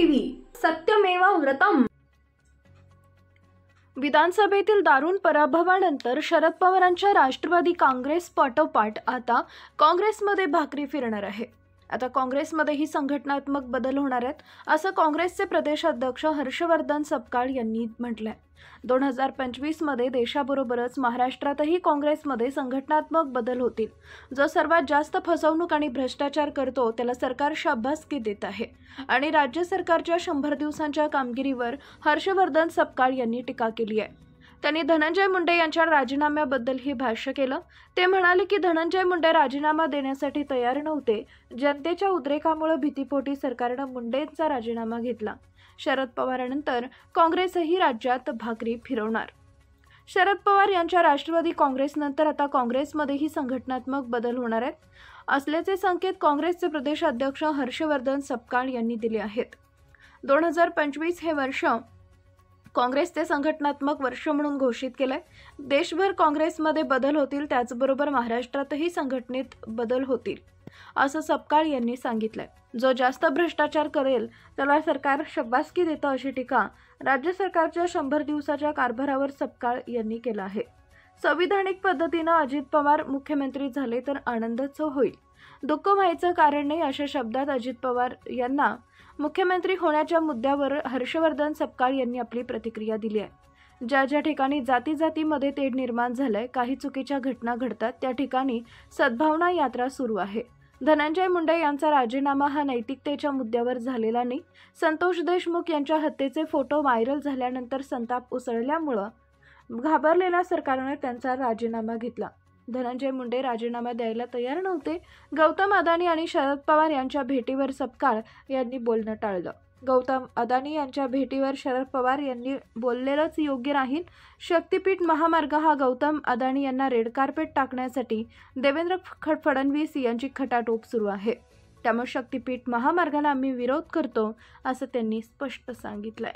TV सत्यमेव व्रतम। विधानसभेतील दारुण पराभवानंतर शरद पवारांच्या राष्ट्रवादी काँग्रेस पाठोपाठ आता काँग्रेसमध्ये भाकरी फिरणार आहे। आता काँग्रेसमध्येही संघटनात्मक बदल होणार आहेत, असं काँग्रेसचे प्रदेशाध्यक्ष हर्षवर्धन सपकाळ यांनी म्हटलंय। 2025 मध्ये देशाबरोबरच महाराष्ट्रातही काँग्रेसमध्ये संघटनात्मक बदल होतील। जो सर्वात जास्त फसवणूक आणि भ्रष्टाचार करतो त्याला सरकार शाबासकी देत आहे आणि राज्य सरकारच्या 100 दिवसांच्या कामगिरीवर हर्षवर्धन सपकाळ यांनी टीका केली आहे। त्यांनी धनंजय मुंडे यांच्या राजीनाम्याबद्दलही भाष्य केलं। ते म्हणाले की धनंजय मुंडे राजीनामा देण्यासाठी तयार नव्हते। जनतेच्या उद्रेकामुळे भीतीपोटी सरकारनं मुंडेंचा राजीनामा घेतला। शरद पवारांनंतर काँग्रेसही राज्यात भाकरी फिरवणार। शरद पवार यांच्या राष्ट्रवादी काँग्रेसनंतर आता काँग्रेसमध्येही संघटनात्मक बदल होणार आहेत असल्याचे संकेत काँग्रेसचे प्रदेश अध्यक्ष हर्षवर्धन सपकाळ यांनी दिले आहेत। 2025 हे वर्ष काँग्रेसचे संघटनात्मक वर्ष म्हणून घोषित केलंय। देशभर काँग्रेसमध्ये बदल होतील, त्याचबरोबर महाराष्ट्रातही संघटनेत बदल होतील असं सपकाळ यांनी सांगितलंय। जो जास्त भ्रष्टाचार करेल त्याला सरकार शाबासकी देतं, अशी टीका राज्य सरकारच्या 100 दिवसाच्या कारभारावर सपकाळ यांनी केला आहे। संविधानिक पद्धतीनं अजित पवार मुख्यमंत्री झाले तर आनंदच होईल, दुःख व्हायचं कारण नाही, अशा शब्दात अजित पवार यांना मुख्यमंत्री होण्याच्या मुद्द्यावर हर्षवर्धन सपकाळ यांनी आपली प्रतिक्रिया दिली आहे। ज्या ठिकाणी जातीमध्ये तेढ निर्माण झालंय, काही चुकीच्या घटना घडतात, त्या ठिकाणी सद्भावना यात्रा सुरू आहे। धनंजय मुंडे यांचा राजीनामा हा नैतिकतेच्या मुद्द्यावर झालेला नाही। संतोष देशमुख यांच्या हत्येचे फोटो व्हायरल झाल्यानंतर संताप उसळल्यामुळे घाबरलेल्या सरकारने त्यांचा राजीनामा घेतला। धनंजय मुंडे राजीनामा द्यायला तयार नव्हते। गौतम अदानी आणि शरद पवार यांच्या भेटीवर सपकाळ यांनी बोलणं टाळलं। गौतम अदानी यांच्या भेटीवर शरद पवार यांनी बोललेलंच योग्य राहील। शक्तीपीठ महामार्ग हा गौतम अदानी यांना रेड कार्पेट टाकण्यासाठी देवेंद्र फडणवीस यांची खटाटोप सुरू आहे। त्यामुळे शक्तीपीठ महामार्गाला आम्ही विरोध करतो असं त्यांनी स्पष्ट सांगितलंय।